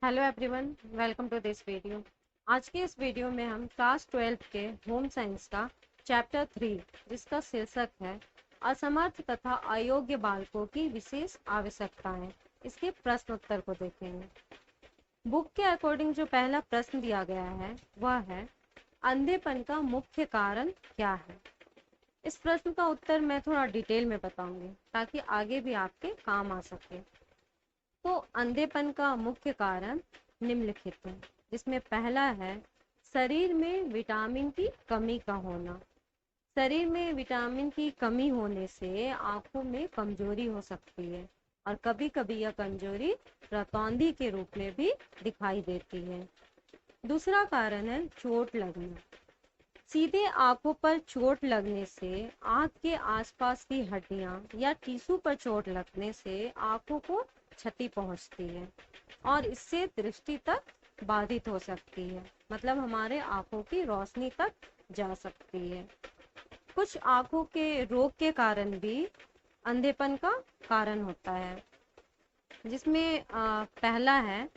Hello everyone, welcome to this video. आज के इस वीडियो में हम क्लास 12 के होम साइंस का चैप्टर 3 जिसका शीर्षक है असमर्थ तथा अयोग्य बालकों की विशेष आवश्यकताएं, इसके प्रश्न उत्तर को देखेंगे। बुक के अकॉर्डिंग जो पहला प्रश्न दिया गया है वह है अंधेपन का मुख्य कारण क्या है। इस प्रश्न का उत्तर मैं थोड़ा डिटेल में बताऊंगी ताकि आगे भी आपके काम आ सके। तो अंधेपन का मुख्य कारण निम्नलिखित है, जिसमें पहला है शरीर में विटामिन की कमी का होना। शरीर में विटामिन की कमी होने से आंखों में कमजोरी हो सकती है और कभी कभी यह कमजोरी रतौंधी के रूप में भी दिखाई देती है। दूसरा कारण है चोट लगना। सीधे आंखों पर चोट लगने से आंख के आसपास की हड्डियां या टिश्यू पर चोट लगने से आंखों को क्षति पहुंचती है और इससे दृष्टि तक बाधित हो सकती है, मतलब हमारे आंखों की रोशनी तक जा सकती है। कुछ आंखों के रोग के कारण भी अंधेपन का कारण होता है, जिसमें पहला है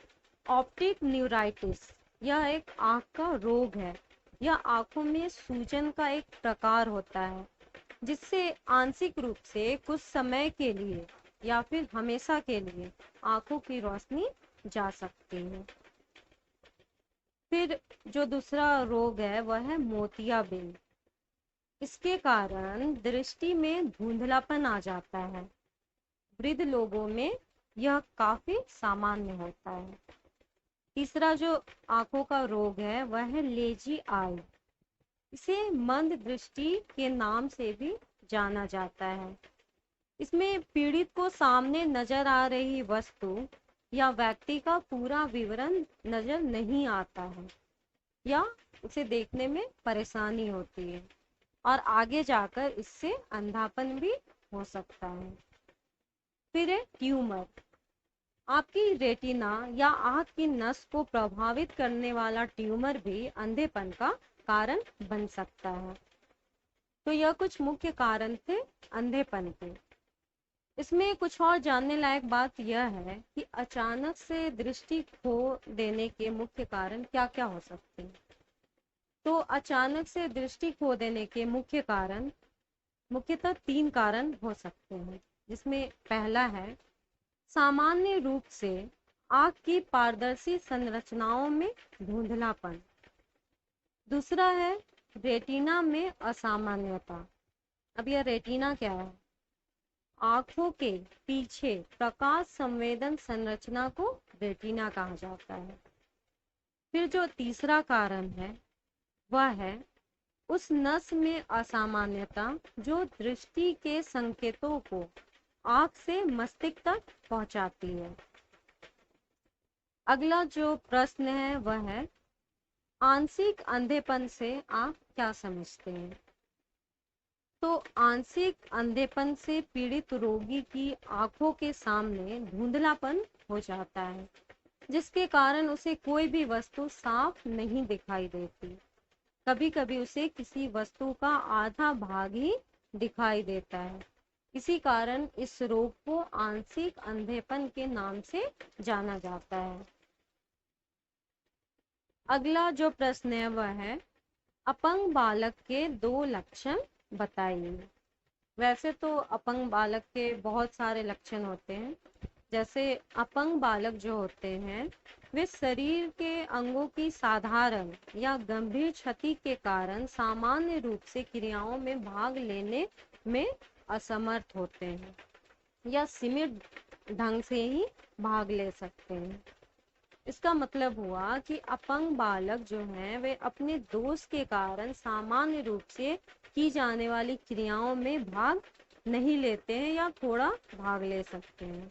ऑप्टिक न्यूराइटिस। यह एक आंख का रोग है। यह आंखों में सूजन का एक प्रकार होता है जिससे आंशिक रूप से कुछ समय के लिए या फिर हमेशा के लिए आंखों की रोशनी जा सकती है। फिर जो दूसरा रोग है वह है मोतियाबिंद। इसके कारण दृष्टि में धुंधलापन आ जाता है। वृद्ध लोगों में यह काफी सामान्य होता है। तीसरा जो आंखों का रोग है वह है लेजी आई। इसे मंद दृष्टि के नाम से भी जाना जाता है। इसमें पीड़ित को सामने नजर आ रही वस्तु या व्यक्ति का पूरा विवरण नजर नहीं आता है या उसे देखने में परेशानी होती है और आगे जाकर इससे अंधापन भी हो सकता है। फिर है ट्यूमर। आपकी रेटिना या आंख की नस को प्रभावित करने वाला ट्यूमर भी अंधेपन का कारण बन सकता है। तो यह कुछ मुख्य कारण थे अंधेपन के। इसमें कुछ और जानने लायक बात यह है कि अचानक से दृष्टि खो देने के मुख्य कारण क्या क्या हो सकते हैं। तो अचानक से दृष्टि खो देने के मुख्य कारण मुख्यतः 3 कारण हो सकते हैं, जिसमें पहला है सामान्य रूप से आंख की पारदर्शी संरचनाओं में धुंधलापन। दूसरा है रेटिना में असामान्यता। अब यह रेटिना क्या है? आंखों के पीछे प्रकाश संवेदन संरचना को रेटिना कहा जाता है। फिर जो तीसरा कारण है वह है उस नस में असामान्यता जो दृष्टि के संकेतों को आंख से मस्तिष्क तक पहुंचाती है। अगला जो प्रश्न है वह है आंशिक अंधेपन से आप क्या समझते हैं। तो आंशिक अंधेपन से पीड़ित रोगी की आंखों के सामने धुंधलापन हो जाता है, जिसके कारण उसे कोई भी वस्तु साफ नहीं दिखाई देती। कभी कभी उसे किसी वस्तु का आधा भाग ही दिखाई देता है। इसी कारण इस रोग को आंशिक अंधेपन के नाम से जाना जाता है। अगला जो प्रश्न है वह है अपंग बालक के 2 लक्षण बताइए। वैसे तो अपंग बालक के बहुत सारे लक्षण होते हैं। जैसे अपंग बालक जो होते हैं वे शरीर के अंगों की साधारण या गंभीर क्षति के कारण सामान्य रूप से क्रियाओं में भाग लेने में असमर्थ होते हैं या सीमित ढंग से ही भाग ले सकते हैं। इसका मतलब हुआ कि अपंग बालक जो हैं वे अपने दोष के कारण सामान्य रूप से की जाने वाली क्रियाओं में भाग नहीं लेते हैं या थोड़ा भाग ले सकते हैं।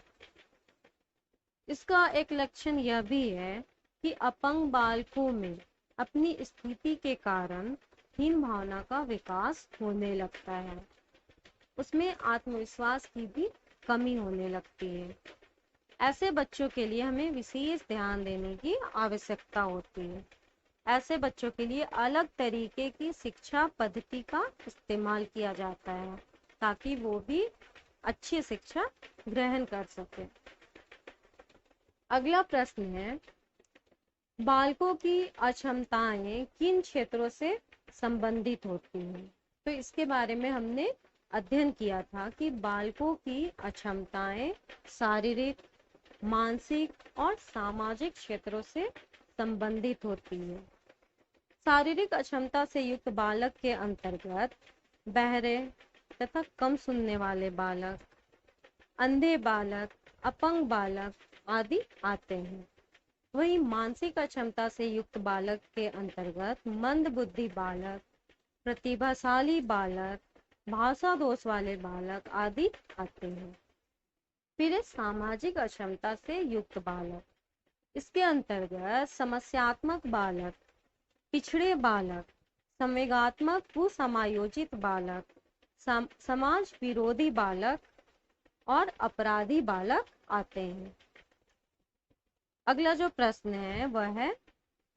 इसका एक लक्षण यह भी है कि अपंग बालकों में अपनी स्थिति के कारण हीन भावना का विकास होने लगता है। उसमें आत्मविश्वास की भी कमी होने लगती है। ऐसे बच्चों के लिए हमें विशेष ध्यान देने की आवश्यकता होती है। ऐसे बच्चों के लिए अलग तरीके की शिक्षा पद्धति का इस्तेमाल किया जाता है ताकि वो भी अच्छी शिक्षा ग्रहण कर सके। अगला प्रश्न है बालकों की अक्षमताएं किन क्षेत्रों से संबंधित होती हैं? तो इसके बारे में हमने अध्ययन किया था कि बालकों की अक्षमताएं शारीरिक, मानसिक और सामाजिक क्षेत्रों से संबंधित होती है। शारीरिक अक्षमता से युक्त बालक के अंतर्गत बहरे तथा कम सुनने वाले बालक, अंधे बालक, अपंग बालक आदि आते हैं। वहीं मानसिक अक्षमता से युक्त बालक के अंतर्गत मंद बुद्धि बालक, प्रतिभाशाली बालक, भाषा दोष वाले बालक आदि आते हैं। फिर है सामाजिक अक्षमता से युक्त बालक। इसके अंतर्गत समस्यात्मक बालक, पिछड़े बालक, संवेगात्मक कुसमायोजित बालक, समाज विरोधी बालक और अपराधी बालक आते हैं। अगला जो प्रश्न है वह है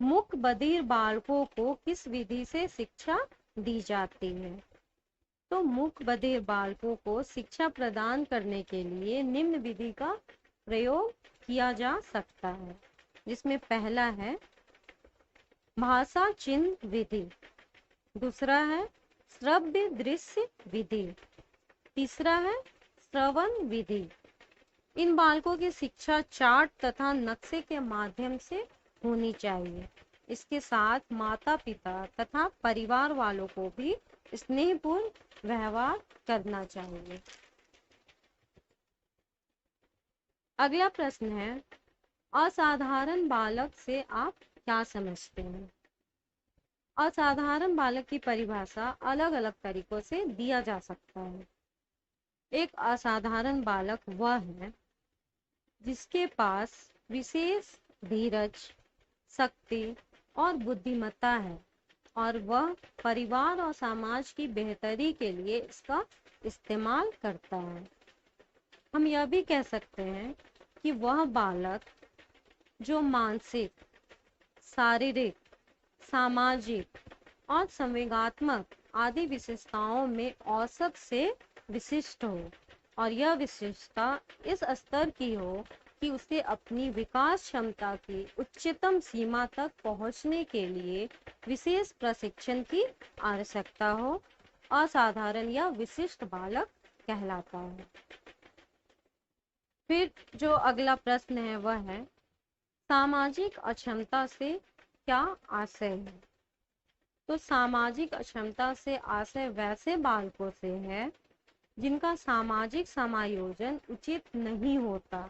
मूक बधिर बालकों को किस विधि से शिक्षा दी जाती है? तो मूक बधिर बालकों को शिक्षा प्रदान करने के लिए निम्न विधि का प्रयोग किया जा सकता है, जिसमें पहला है भाषा चिन्ह विधि, दूसरा है श्रव्य दृश्य विधि, तीसरा है श्रवण विधि। इन बालकों की शिक्षा चार्ट तथा नक्शे के माध्यम से होनी चाहिए। इसके साथ माता पिता तथा परिवार वालों को भी स्नेहपूर्ण व्यवहार करना चाहिए। अगला प्रश्न है असाधारण बालक से आप क्या समझते हैं? असाधारण बालक की परिभाषा अलग अलग तरीकों से दिया जा सकता है। एक असाधारण बालक वह है जिसके पास विशेष धीरज, शक्ति और बुद्धिमत्ता है और वह परिवार और समाज की बेहतरी के लिए इसका इस्तेमाल करता है। हम यह भी कह सकते हैं कि वह बालक जो मानसिक, शारीरिक, सामाजिक और संवेगात्मक आदि विशेषताओं में औसत से विशिष्ट हो और यह विशेषता इस स्तर की हो कि उसे अपनी विकास क्षमता की उच्चतम सीमा तक पहुंचने के लिए विशेष प्रशिक्षण की आवश्यकता हो, असाधारण या विशिष्ट बालक कहलाता है। फिर जो अगला प्रश्न है वह है सामाजिक अक्षमता से क्या आशय है? तो सामाजिक अक्षमता से आशय वैसे बालकों से है जिनका सामाजिक समायोजन उचित नहीं होता।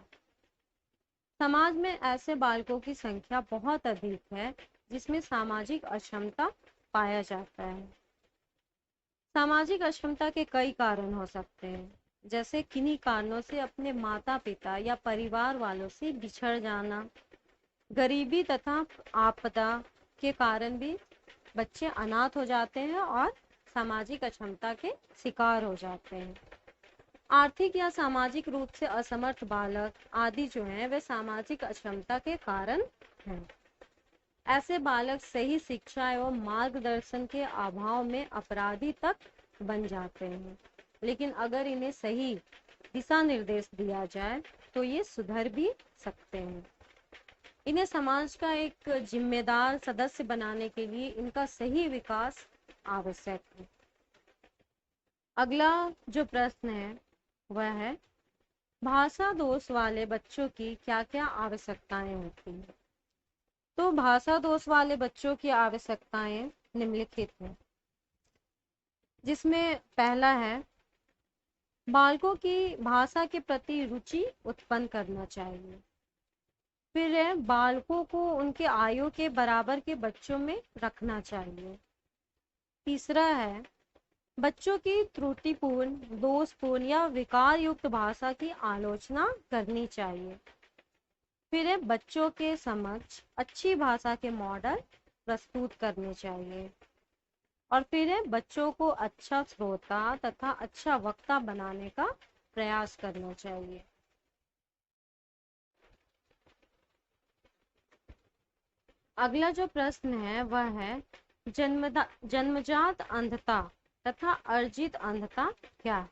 समाज में ऐसे बालकों की संख्या बहुत अधिक है जिसमें सामाजिक अक्षमता पाया जाता है। सामाजिक अक्षमता के कई कारण हो सकते हैं, जैसे किन्हीं कारणों से अपने माता पिता या परिवार वालों से बिछड़ जाना, गरीबी तथा आपदा के कारण भी बच्चे अनाथ हो जाते हैं और सामाजिक अक्षमता के शिकार हो जाते हैं। आर्थिक या सामाजिक रूप से असमर्थ बालक आदि जो हैं वे सामाजिक अक्षमता के कारण हैं। ऐसे बालक सही शिक्षा एवं मार्गदर्शन के अभाव में अपराधी तक बन जाते हैं, लेकिन अगर इन्हें सही दिशा निर्देश दिया जाए तो ये सुधर भी सकते हैं। इन्हें समाज का एक जिम्मेदार सदस्य बनाने के लिए इनका सही विकास आवश्यक है। अगला जो प्रश्न है वह है भाषा दोष वाले बच्चों की क्या क्या आवश्यकताएं होती हैं? तो भाषा दोष वाले बच्चों की आवश्यकताएं निम्नलिखित हैं, जिसमें पहला है बालकों की भाषा के प्रति रुचि उत्पन्न करना चाहिए। फिर है बालकों को उनके आयु के बराबर के बच्चों में रखना चाहिए। तीसरा है बच्चों की त्रुटिपूर्ण, दोषपूर्ण या विकार युक्त भाषा की आलोचना करनी चाहिए। फिर है बच्चों के समक्ष अच्छी भाषा के मॉडल प्रस्तुत करने चाहिए। और फिर है बच्चों को अच्छा श्रोता तथा अच्छा वक्ता बनाने का प्रयास करना चाहिए। अगला जो प्रश्न है वह है जन्मजात अंधता तथा अर्जित अंधता क्या है?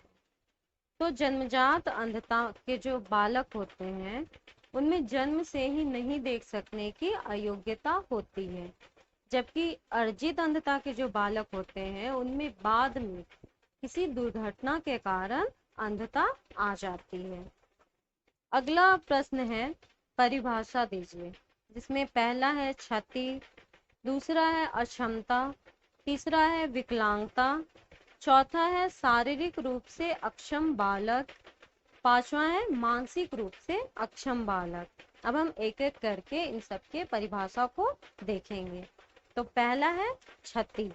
तो जन्मजात अंधता के जो बालक होते हैं उनमें जन्म से ही नहीं देख सकने की अयोग्यता होती है, जबकि अर्जित अंधता के जो बालक होते हैं उनमें बाद में किसी दुर्घटना के कारण अंधता आ जाती है। अगला प्रश्न है, परिभाषा दीजिए, जिसमें पहला है क्षति, दूसरा है अक्षमता, तीसरा है विकलांगता, चौथा है शारीरिक रूप से अक्षम बालक, पांचवा है मानसिक रूप से अक्षम बालक। अब हम एक एक करके इन सबके परिभाषा को देखेंगे। तो पहला है क्षति।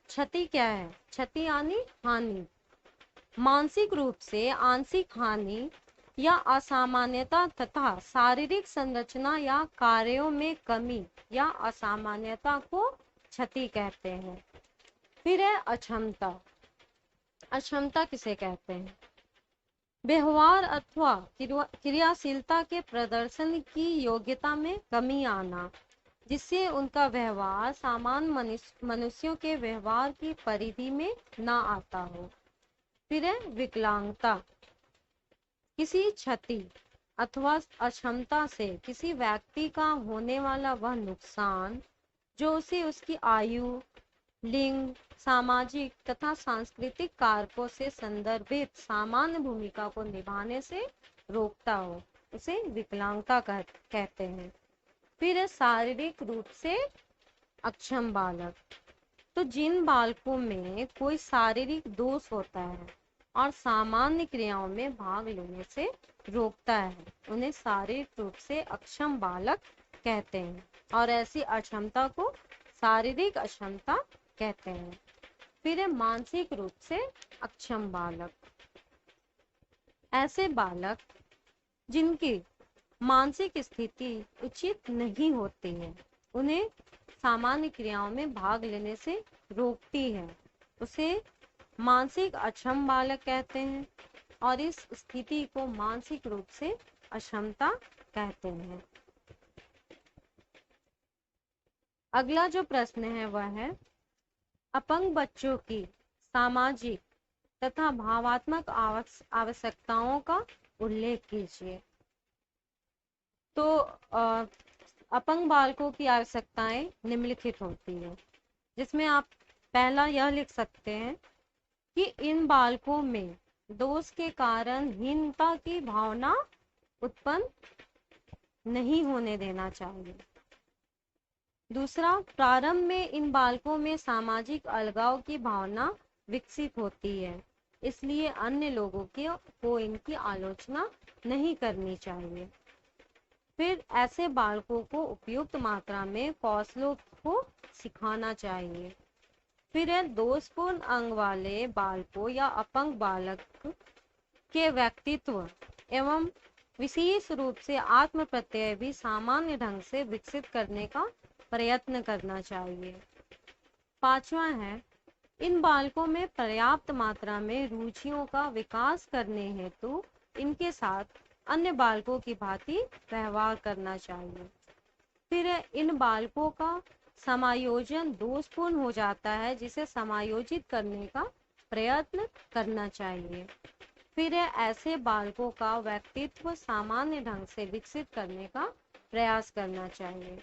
क्षति क्या है? क्षति यानी हानि। मानसिक रूप से आंशिक हानि या असामान्यता तथा शारीरिक संरचना या कार्यों में कमी या असामान्यता को क्षति कहते हैं। फिर है अक्षमता। अक्षमता किसे कहते हैं? व्यवहार अथवा क्रियाशीलता के प्रदर्शन की योग्यता में कमी आना, जिससे उनका व्यवहार सामान्य मनुष्यों के व्यवहार की परिधि में न आता हो। फिर है विकलांगता। किसी क्षति अथवा अक्षमता से किसी व्यक्ति का होने वाला वह नुकसान जो उसे उसकी आयु, लिंग, सामाजिक तथा सांस्कृतिक कारकों से संदर्भित सामान्य भूमिका को निभाने से रोकता हो, उसे विकलांगता कहते हैं। फिर है शारीरिक रूप से अक्षम बालक। तो जिन बालकों में कोई शारीरिक दोष होता है और सामान्य क्रियाओं में भाग लेने से रोकता है, उन्हें शारीरिक रूप से अक्षम बालक कहते हैं, और ऐसी अक्षमता को शारीरिक अक्षमता कहते हैं। फिर है मानसिक रूप से अक्षम बालक। ऐसे बालक जिनकी मानसिक स्थिति उचित नहीं होती है, उन्हें सामान्य क्रियाओं में भाग लेने से रोकती है, उसे मानसिक अक्षम बालक कहते हैं, और इस स्थिति को मानसिक रूप से अक्षमता कहते हैं। अगला जो प्रश्न है वह है, अपंग बच्चों की सामाजिक तथा भावात्मक आवश्यकताओं का उल्लेख कीजिए। तो अपंग बालकों की आवश्यकताएं निम्नलिखित होती है, जिसमें आप पहला यह लिख सकते हैं कि इन बालकों में दोष के कारण हीनता की भावना उत्पन्न नहीं होने देना चाहिए। दूसरा, प्रारंभ में इन बालकों में सामाजिक अलगाव की भावना विकसित होती है, इसलिए अन्य लोगों को इनकी आलोचना नहीं करनी चाहिए। फिर ऐसे बालकों को उपयुक्त मात्रा में कौशलों को सिखाना चाहिए। फिर है दोषपूर्ण अंग वाले बालकों या अपंग बालक के व्यक्तित्व एवं विशेष रूप से आत्म प्रत्यय भी सामान्य ढंग से विकसित करने का प्रयत्न करना चाहिए। पांचवा है, इन बालकों में पर्याप्त मात्रा में रुचियों का विकास करने हेतु इनके साथ अन्य बालकों की भांति व्यवहार करना चाहिए। फिर इन बालकों का समायोजन दोषपूर्ण हो जाता है, जिसे समायोजित करने का प्रयत्न करना चाहिए। फिर ऐसे बालकों का व्यक्तित्व सामान्य ढंग से विकसित करने का प्रयास करना चाहिए।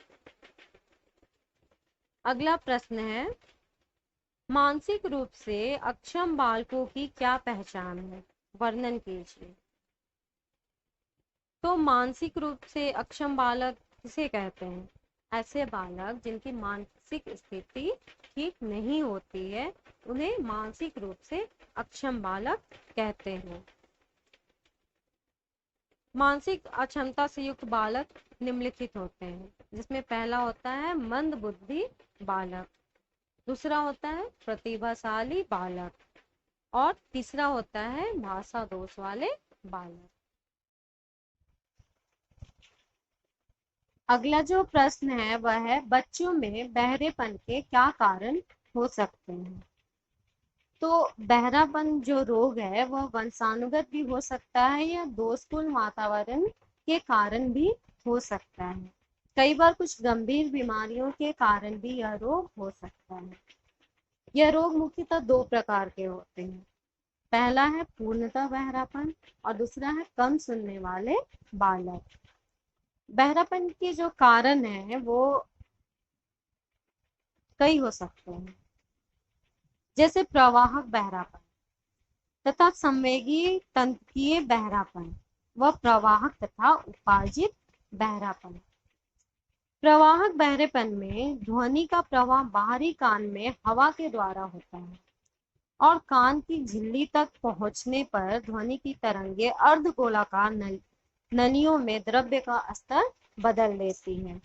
अगला प्रश्न है, मानसिक रूप से अक्षम बालकों की क्या पहचान है? वर्णन कीजिए। तो मानसिक रूप से अक्षम बालक किसे कहते हैं? ऐसे बालक जिनकी मानसिक स्थिति ठीक नहीं होती है, उन्हें मानसिक रूप से अक्षम बालक कहते हैं। मानसिक अक्षमता से युक्त बालक निम्नलिखित होते हैं, जिसमें पहला होता है मंद बुद्धि बालक, दूसरा होता है प्रतिभाशाली बालक, और तीसरा होता है भाषा दोष वाले बालक। अगला जो प्रश्न है वह है, बच्चों में बहरेपन के क्या कारण हो सकते हैं? तो बहरापन जो रोग है वह वंशानुगत भी हो सकता है या दोषपूर्ण वातावरण के कारण भी हो सकता है। कई बार कुछ गंभीर बीमारियों के कारण भी यह रोग हो सकता है। यह रोग मुख्यतः दो प्रकार के होते हैं, पहला है पूर्णतः बहरापन और दूसरा है कम सुनने वाले बालक। बहरापन के जो कारण है वो कई हो सकते हैं, जैसे प्रवाहक बहरापन तथा संवेगी तंत्रीय बहरापन व प्रवाहक तथा उपार्जित बहरापन। प्रवाहक बहरेपन में ध्वनि का प्रवाह बाहरी कान में हवा के द्वारा होता है और कान की झिल्ली तक पहुंचने पर ध्वनि की तरंगे अर्धगोलाकार नलियों में द्रव्य का स्तर बदल देती है।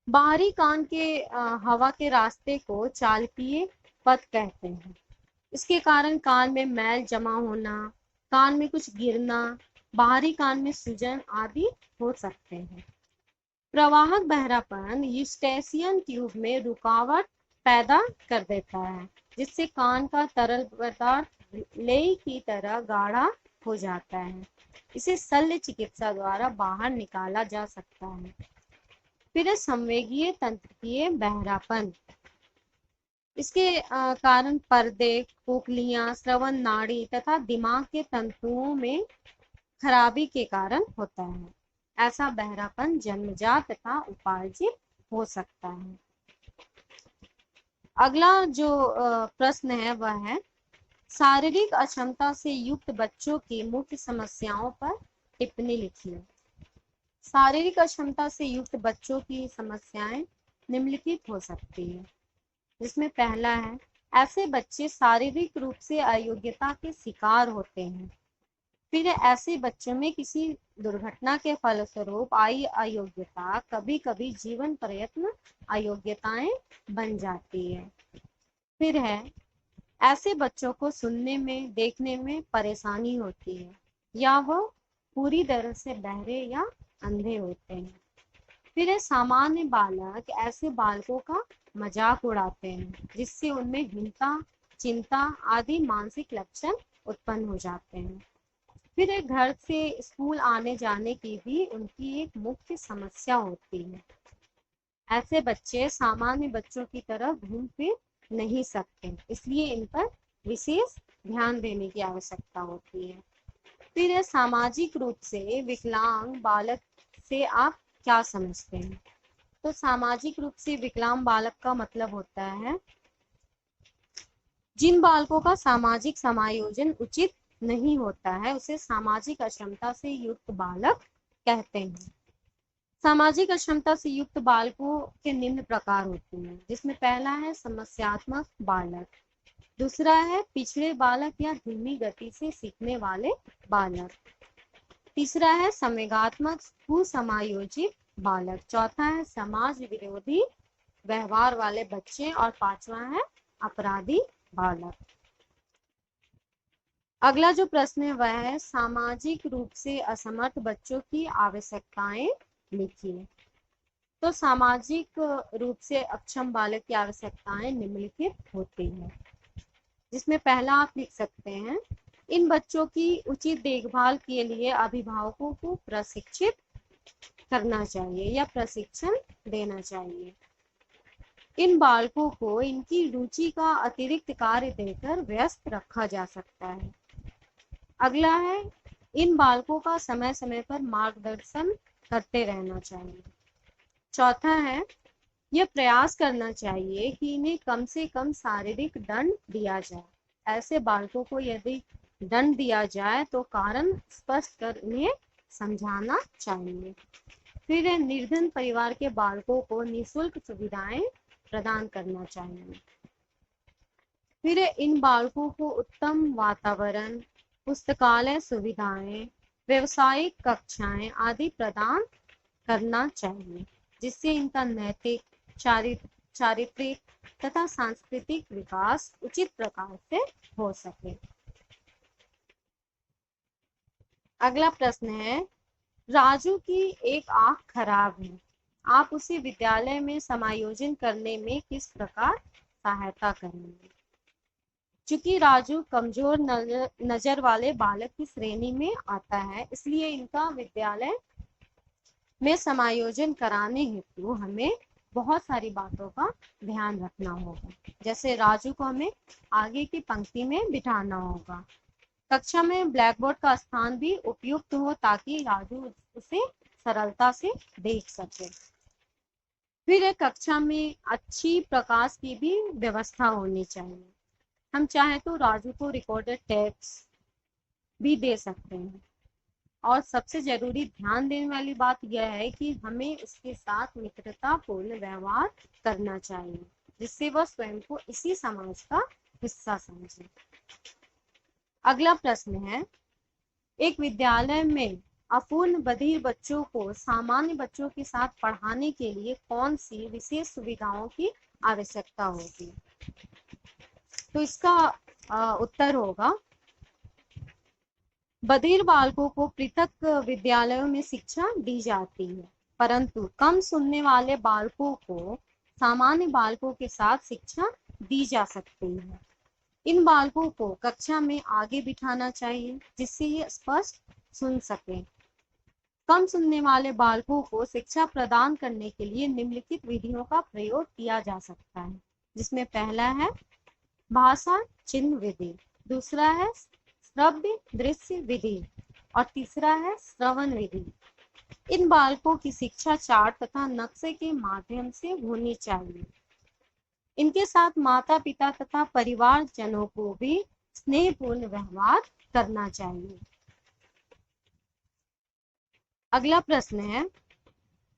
बाहरी कान के हवा के रास्ते को चालकीय पथ कहते हैं। इसके कारण कान में मैल जमा होना, कान में कुछ गिरना, बाहरी कान में सूजन आदि हो सकते हैं। प्रवाहक बहरापन यूस्टेशियन ट्यूब में रुकावट पैदा कर देता है, जिससे कान का तरल पदार्थ लेई की तरह गाढ़ा हो जाता है। इसे शल्य चिकित्सा द्वारा बाहर निकाला जा सकता है। फिर संवेगीय तंत्रीय बहरापन, इसके कारण पर्दे, कोकलियां, श्रवण नाड़ी तथा दिमाग के तंतुओं में खराबी के कारण होता है। ऐसा बहरापन जन्मजात तथा उपार्जित हो सकता है। अगला जो प्रश्न है वह है शारीरिक अक्षमता से युक्त बच्चों की मुख्य समस्याओं पर टिप्पणी लिखिए। शारीरिक अक्षमता से युक्त बच्चों की समस्याएं निम्नलिखित हो सकती है, जिसमें पहला है ऐसे बच्चे शारीरिक रूप से अयोग्यता के शिकार होते हैं। फिर ऐसे बच्चों में किसी दुर्घटना के फलस्वरूप आई अयोग्यता कभी कभी जीवन प्रयत्न अयोग्यताएं बन जाती है। फिर है ऐसे बच्चों को सुनने में, देखने में परेशानी होती है या वह पूरी तरह से बहरे या अंधे होते हैं। फिर है सामान्य बालक ऐसे बालकों का मजाक उड़ाते हैं, जिससे उनमें हिंसा, चिंता आदि मानसिक लक्षण उत्पन्न हो जाते हैं। फिर एक घर से स्कूल आने जाने की भी उनकी एक मुख्य समस्या होती है। ऐसे बच्चे सामान्य बच्चों की तरह घूम फिर नहीं सकते, इसलिए इन पर विशेष ध्यान देने की आवश्यकता होती है। फिर है सामाजिक रूप से विकलांग बालक से आप क्या समझते हैं? तो सामाजिक रूप से विकलांग बालक का मतलब होता है जिन बालकों का सामाजिक समायोजन उचित नहीं होता है, उसे सामाजिक अक्षमता से युक्त बालक कहते हैं। सामाजिक अक्षमता से युक्त बालकों के निम्न प्रकार होते हैं, जिसमें पहला है समस्यात्मक बालक, दूसरा है पिछड़े बालक या धीमी गति से सीखने वाले बालक, तीसरा है संवेगात्मक कुसमायोजित बालक, चौथा है समाज विरोधी व्यवहार वाले बच्चे और पांचवा है अपराधी बालक। अगला जो प्रश्न है वह है सामाजिक रूप से असमर्थ बच्चों की आवश्यकताएं लिखिए। तो सामाजिक रूप से अक्षम बालक की आवश्यकताएं निम्नलिखित होती हैं, जिसमें पहला आप लिख सकते हैं इन बच्चों की उचित देखभाल के लिए अभिभावकों को प्रशिक्षित करना चाहिए या प्रशिक्षण देना चाहिए। इन बालकों को इनकी रुचि का अतिरिक्त कार्य देकर व्यस्त रखा जा सकता है। अगला है इन बालकों का समय समय पर मार्गदर्शन करते रहना चाहिए। चौथा है यह प्रयास करना चाहिए कि इन्हें कम से कम शारीरिक दंड दिया जाए। ऐसे बालकों को यदि दंड दिया जाए तो कारण स्पष्ट कर इन्हें समझाना चाहिए। फिर निर्धन परिवार के बालकों को निःशुल्क सुविधाएं प्रदान करना चाहिए। फिर इन बालकों को उत्तम वातावरण, पुस्तकालय सुविधाएं, व्यवसायिक कक्षाएं आदि प्रदान करना चाहिए, जिससे इनका नैतिक, चारित्रिक तथा सांस्कृतिक विकास उचित प्रकार से हो सके। अगला प्रश्न है राजू की एक आंख खराब है, आप उसे विद्यालय में समायोजन करने में किस प्रकार सहायता करेंगे? चूंकि राजू कमजोर नजर वाले बालक की श्रेणी में आता है, इसलिए इनका विद्यालय में समायोजन कराने हेतु हमें बहुत सारी बातों का ध्यान रखना होगा। जैसे राजू को हमें आगे की पंक्ति में बिठाना होगा, कक्षा में ब्लैक बोर्ड का स्थान भी उपयुक्त हो ताकि राजू उसे सरलता से देख सके। फिर एक कक्षा में अच्छी प्रकाश की भी व्यवस्था होनी चाहिए। हम चाहे तो राजू को रिकॉर्डेड टेक्स्ट भी दे सकते हैं। और सबसे जरूरी ध्यान देने वाली बात यह है कि हमें उसके साथ मित्रतापूर्ण व्यवहार करना चाहिए, जिससे वह स्वयं को इसी समाज का हिस्सा समझे। अगला प्रश्न है, एक विद्यालय में अपूर्ण बधिर बच्चों को सामान्य बच्चों के साथ पढ़ाने के लिए कौन सी विशेष सुविधाओं की आवश्यकता होगी? तो इसका उत्तर होगा, बधिर बालकों को पृथक विद्यालयों में शिक्षा दी जाती है, परंतु कम सुनने वाले बालकों को सामान्य बालकों के साथ शिक्षा दी जा सकती है। इन बालकों को कक्षा में आगे बिठाना चाहिए, जिससे ये स्पष्ट सुन सके। कम सुनने वाले बालकों को शिक्षा प्रदान करने के लिए निम्नलिखित विधियों का प्रयोग किया जा सकता है, जिसमें पहला है भाषा चिन्ह विधि, दूसरा है श्रव्य दृश्य विधि और तीसरा है श्रवण विधि। इन बालकों की शिक्षा चार्ट तथा नक्शे के माध्यम से होनी चाहिए। इनके साथ माता पिता तथा परिवार जनों को भी स्नेहपूर्ण व्यवहार करना चाहिए। अगला प्रश्न है,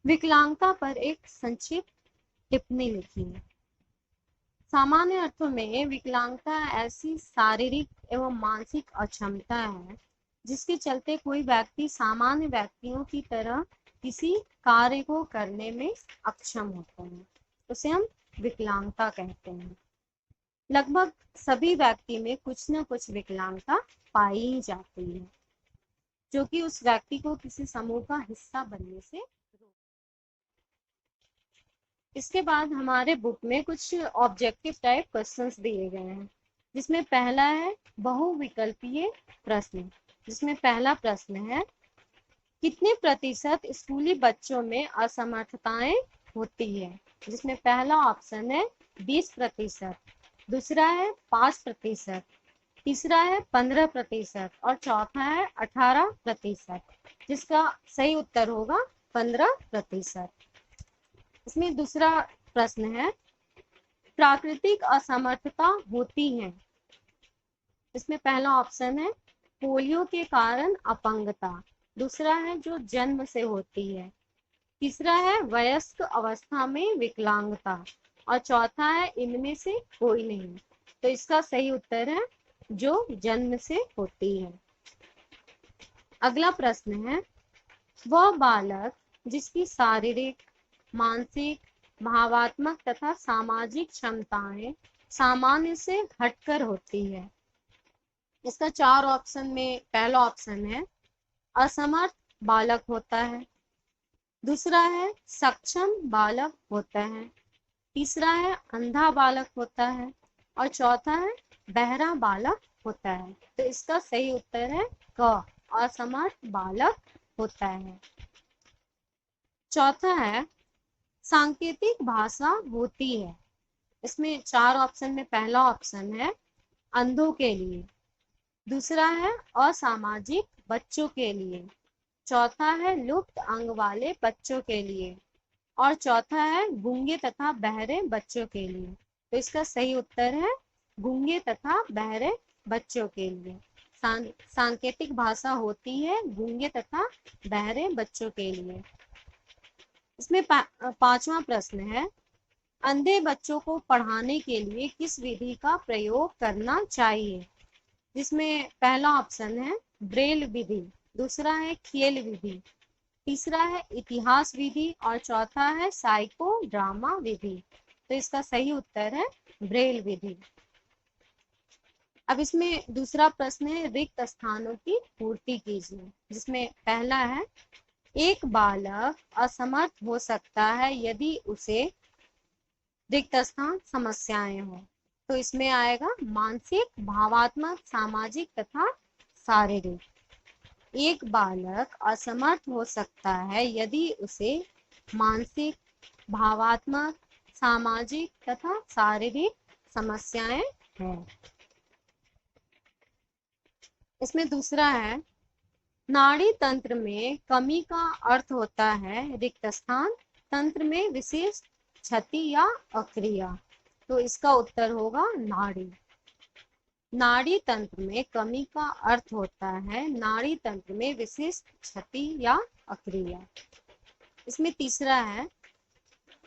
विकलांगता पर एक संक्षिप्त टिप्पणी लिखिए। सामान्य अर्थों में विकलांगता ऐसी शारीरिक एवं मानसिक अक्षमता है जिसके चलते कोई व्यक्ति सामान्य व्यक्तियों की तरह किसी कार्य को करने में अक्षम होता है, उसे हम विकलांगता कहते हैं। लगभग सभी व्यक्ति में कुछ न कुछ विकलांगता पाई ही जाती है, जो कि उस व्यक्ति को किसी समूह का हिस्सा बनने से रोक। इसके बाद हमारे बुक में कुछ ऑब्जेक्टिव टाइप क्वेश्चंस दिए गए हैं, जिसमें पहला है बहुविकल्पीय प्रश्न, जिसमें पहला प्रश्न है, कितने प्रतिशत स्कूली बच्चों में असमर्थताएं होती है? जिसमें पहला ऑप्शन है 20%, दूसरा है 5%, तीसरा है 15% और चौथा है 18%, जिसका सही उत्तर होगा 15%। इसमें दूसरा प्रश्न है, प्राकृतिक असमर्थता होती है? इसमें पहला ऑप्शन है पोलियो के कारण अपंगता, दूसरा है जो जन्म से होती है, तीसरा है वयस्क अवस्था में विकलांगता और चौथा है इनमें से कोई नहीं। तो इसका सही उत्तर है जो जन्म से होती है। अगला प्रश्न है, वह बालक जिसकी शारीरिक, मानसिक, भावात्मक तथा सामाजिक क्षमताएं सामान्य से हटकर होती है। इसका 4 ऑप्शन में पहला ऑप्शन है असमर्थ बालक होता है, दूसरा है सक्षम बालक होता है, तीसरा है अंधा बालक होता है और चौथा है बहरा बालक होता है। तो इसका सही उत्तर है क, असमर्थ बालक होता है। चौथा है सांकेतिक भाषा होती है। इसमें 4 ऑप्शन में पहला ऑप्शन है अंधों के लिए, दूसरा है असामाजिक बच्चों के लिए, चौथा है लुप्त अंग वाले बच्चों के लिए और चौथा है गूंगे तथा बहरे बच्चों के लिए। तो इसका सही उत्तर है गूंगे तथा बहरे बच्चों के लिए। सांकेतिक भाषा होती है गूंगे तथा बहरे बच्चों के लिए। इसमें 5वां प्रश्न है, अंधे बच्चों को पढ़ाने के लिए किस विधि का प्रयोग करना चाहिए? जिसमें पहला ऑप्शन है ब्रेल विधि, दूसरा है खेल विधि, तीसरा है इतिहास विधि और चौथा है साइको ड्रामा विधि। तो इसका सही उत्तर है ब्रेल विधि। अब इसमें दूसरा प्रश्न है रिक्त स्थानों की पूर्ति कीजिए, जिसमें पहला है एक बालक असमर्थ हो सकता है यदि उसे रिक्त स्थान समस्याएं हो। तो इसमें आएगा मानसिक, भावात्मक, सामाजिक तथा शारीरिक। एक बालक असमर्थ हो सकता है यदि उसे मानसिक, भावात्मक, सामाजिक तथा शारीरिक समस्याएं हैं। इसमें दूसरा है नाड़ी तंत्र में कमी का अर्थ होता है रिक्त स्थान, तंत्र में विशेष क्षति या अक्रिया। तो इसका उत्तर होगा नाड़ी। नाड़ी तंत्र में कमी का अर्थ होता है नाड़ी तंत्र में विशेष क्षति या अक्रिया। इसमें तीसरा है,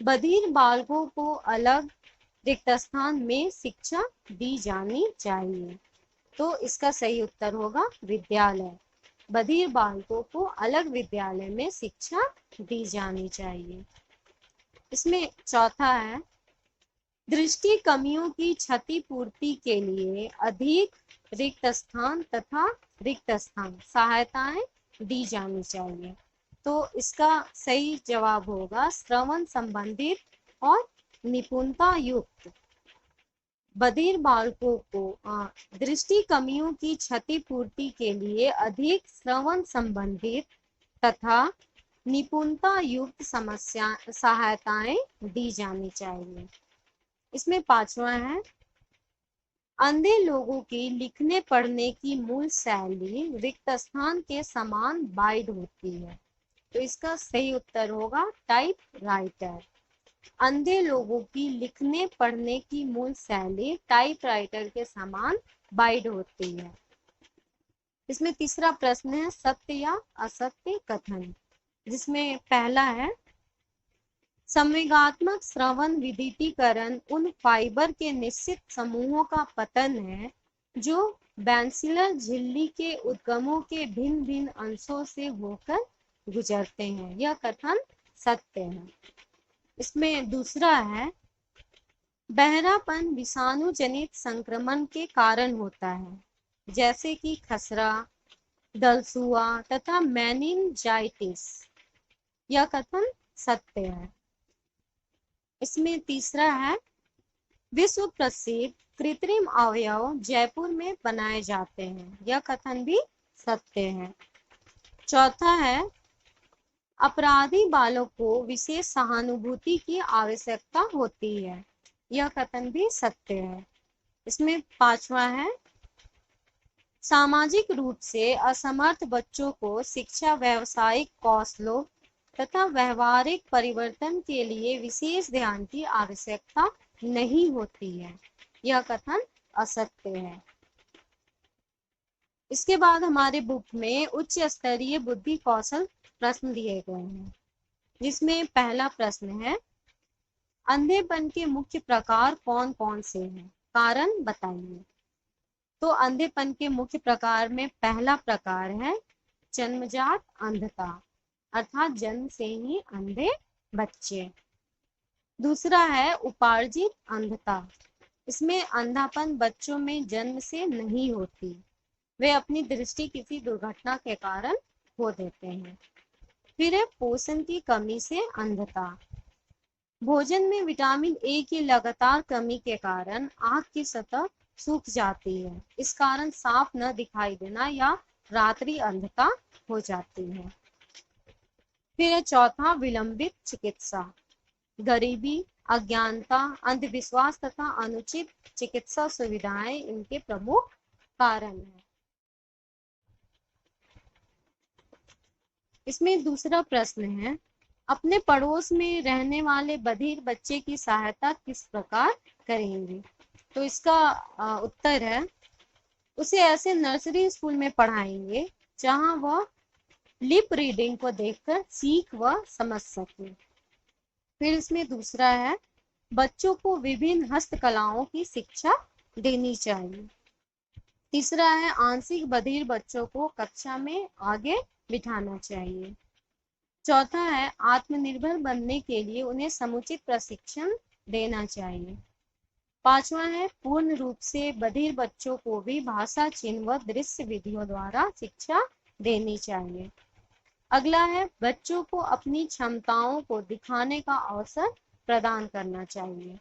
बधिर बालकों को अलग रिक्त स्थान में शिक्षा दी जानी चाहिए। तो इसका सही उत्तर होगा विद्यालय। बधिर बालकों को अलग विद्यालय में शिक्षा दी जानी चाहिए। इसमें चौथा है, दृष्टि कमियों की क्षतिपूर्ति के लिए अधिक रिक्त स्थान तथा रिक्त स्थान सहायताएं दी जानी चाहिए। तो इसका सही जवाब होगा श्रवण संबंधित और निपुणता युक्त। बधिर बालकों को दृष्टि कमियों की क्षतिपूर्ति के लिए अधिक श्रवण संबंधित तथा निपुणता युक्त समस्या सहायताएं दी जानी चाहिए। इसमें पांचवा है, अंधे लोगों की लिखने पढ़ने की मूल शैली रिक्त स्थान के समान वाइड होती है। तो इसका सही उत्तर होगा टाइप राइटर। अंधे लोगों की लिखने पढ़ने की मूल शैली टाइपराइटर के समान वाइड होती है। इसमें तीसरा प्रश्न है, सत्य या असत्य कथन, जिसमें पहला है, संवेगात्मक श्रवण विद्युतीकरण उन फाइबर के निश्चित समूहों का पतन है जो बैसिलर झिल्ली के उद्गमों के भिन्न भिन्न अंशों से होकर गुजरते हैं। यह कथन सत्य है। इसमें दूसरा है, बहरापन विषाणु जनित संक्रमण के कारण होता है, जैसे कि खसरा, दलसुआ तथा मेनिनजाइटिस। यह कथन सत्य है। इसमें तीसरा है, विश्व प्रसिद्ध कृत्रिम अवयव जयपुर में बनाए जाते हैं। यह कथन भी सत्य है। चौथा है, अपराधी बालों को विशेष सहानुभूति की आवश्यकता होती है। यह कथन भी सत्य है। इसमें पांचवा है, सामाजिक रूप से असमर्थ बच्चों को शिक्षा व्यावसायिक कौशलों तथा व्यवहारिक परिवर्तन के लिए विशेष ध्यान की आवश्यकता नहीं होती है। यह कथन असत्य है। इसके बाद हमारे बुक में उच्च स्तरीय बुद्धि कौशल प्रश्न दिए गए हैं, जिसमें पहला प्रश्न है, अंधेपन के मुख्य प्रकार कौन कौन से हैं, कारण बताइए। तो अंधेपन के मुख्य प्रकार में पहला प्रकार है जन्मजात अंधता, अर्थात जन्म से ही अंधे बच्चे। दूसरा है उपार्जित अंधता। इसमें अंधापन बच्चों में जन्म से नहीं होती, वे अपनी दृष्टि किसी दुर्घटना के कारण खो देते हैं। फिर है पोषण की कमी से अंधता। भोजन में विटामिन ए की लगातार कमी के कारण आंख की सतह सूख जाती है, इस कारण साफ न दिखाई देना या रात्रि अंधता हो जाती है। फिर है चौथा विलंबित चिकित्सा। गरीबी, अज्ञानता, अंधविश्वास तथा अनुचित चिकित्सा सुविधाएं इनके प्रमुख कारण हैं। इसमें दूसरा प्रश्न है, अपने पड़ोस में रहने वाले बधिर बच्चे की सहायता किस प्रकार करेंगे। तो इसका उत्तर है, उसे ऐसे नर्सरी स्कूल में पढ़ाएंगे जहां वह लिप रीडिंग को देखकर सीख व समझ सके। फिर इसमें दूसरा है, बच्चों को विभिन्न हस्तकलाओं की शिक्षा देनी चाहिए। तीसरा है, आंशिक बधिर बच्चों को कक्षा में आगे बिठाना चाहिए। चौथा है, आत्मनिर्भर बनने के लिए उन्हें समुचित प्रशिक्षण देना चाहिए। पांचवा है, पूर्ण रूप से बधिर बच्चों को भी भाषा, चिन्ह व दृश्य विधियों द्वारा शिक्षा देनी चाहिए। अगला है, बच्चों को अपनी क्षमताओं को दिखाने का अवसर प्रदान करना चाहिए।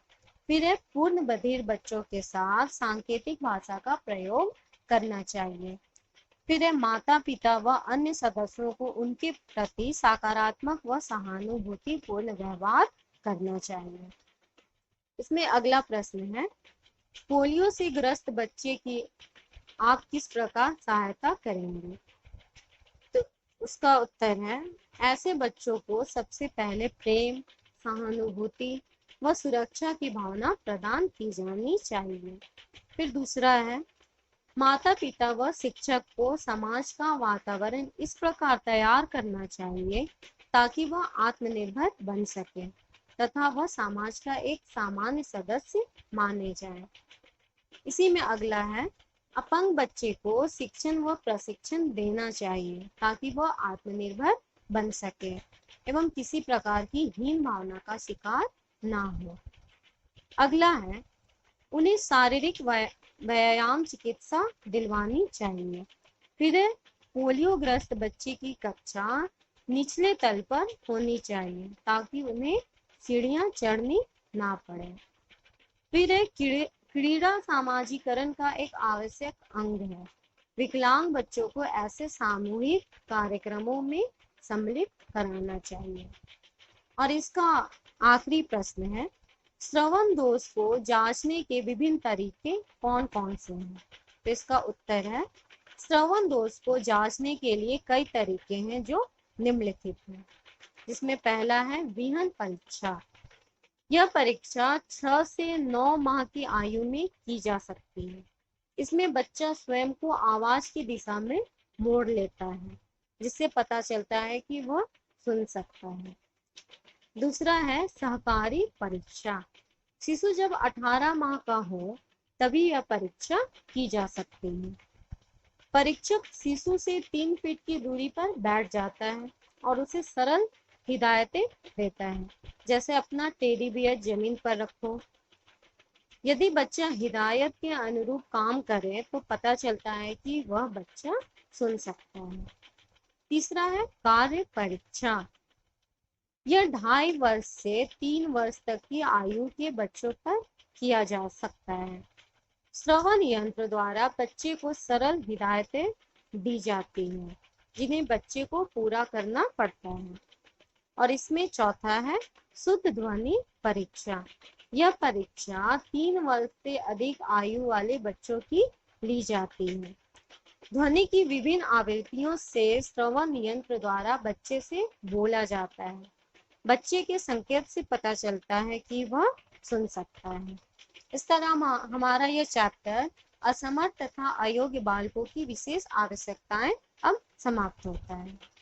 फिर है, पूर्ण बधिर बच्चों के साथ सांकेतिक भाषा का प्रयोग करना चाहिए। फिर है, माता पिता व अन्य सदस्यों को उनके प्रति सकारात्मक व सहानुभूतिपूर्ण व्यवहार करना चाहिए। इसमें अगला प्रश्न है, पोलियो से ग्रस्त बच्चे की आप किस प्रकार सहायता करेंगे। उसका उत्तर है, ऐसे बच्चों को सबसे पहले प्रेम, सहानुभूति व सुरक्षा की भावना प्रदान की जानी चाहिए। फिर दूसरा है, माता पिता व शिक्षक को समाज का वातावरण इस प्रकार तैयार करना चाहिए ताकि वह आत्मनिर्भर बन सके तथा वह समाज का एक सामान्य सदस्य माने जाए। इसी में अगला है, अपंग बच्चे को शिक्षण व प्रशिक्षण देना चाहिए ताकि वह आत्मनिर्भर बन सके एवं किसी प्रकार की हीन भावना का शिकार ना हो। अगला है, उन्हें शारीरिक व्यायाम चिकित्सा दिलवानी चाहिए। फिर है, पोलियो ग्रस्त बच्चे की कक्षा निचले तल पर होनी चाहिए ताकि उन्हें सीढ़ियां चढ़नी ना पड़े। फिर है, क्रीड़ा सामाजिकरण का एक आवश्यक अंग है। विकलांग बच्चों को ऐसे सामूहिक कार्यक्रमों में सम्मिलित कराना चाहिए। और इसका आखिरी प्रश्न है, श्रवण दोष को जांचने के विभिन्न तरीके कौन कौन से हैं? तो इसका उत्तर है, श्रवण दोष को जांचने के लिए कई तरीके हैं जो निम्नलिखित हैं। जिसमें पहला है विहन परीक्षा। यह परीक्षा 6 से 9 माह की आयु में की जा सकती है। इसमें बच्चा स्वयं को आवाज की दिशा में मोड़ लेता है, जिससे पता चलता है कि वह सुन सकता है। दूसरा है सहकारी परीक्षा। शिशु जब 18 माह का हो तभी यह परीक्षा की जा सकती है। परीक्षक शिशु से 3 फीट की दूरी पर बैठ जाता है और उसे सरल हिदायतें देता है, जैसे अपना टेडी बियर जमीन पर रखो। यदि बच्चा हिदायत के अनुरूप काम करे तो पता चलता है कि वह बच्चा सुन सकता है। तीसरा है कार्य परीक्षा। यह 2.5 वर्ष से 3 वर्ष तक की आयु के बच्चों पर किया जा सकता है। श्रवण यंत्र द्वारा बच्चे को सरल हिदायतें दी जाती हैं, जिन्हें बच्चे को पूरा करना पड़ता है। और इसमें चौथा है शुद्ध ध्वनि परीक्षा। यह परीक्षा 3 वर्ष से अधिक आयु वाले बच्चों की ली जाती है। ध्वनि की विभिन्न आवृत्तियों से श्रवण यंत्र द्वारा बच्चे से बोला जाता है। बच्चे के संकेत से पता चलता है कि वह सुन सकता है। इस तरह हमारा यह चैप्टर असमर्थ तथा अयोग्य बालकों की विशेष आवश्यकताएं अब समाप्त होता है।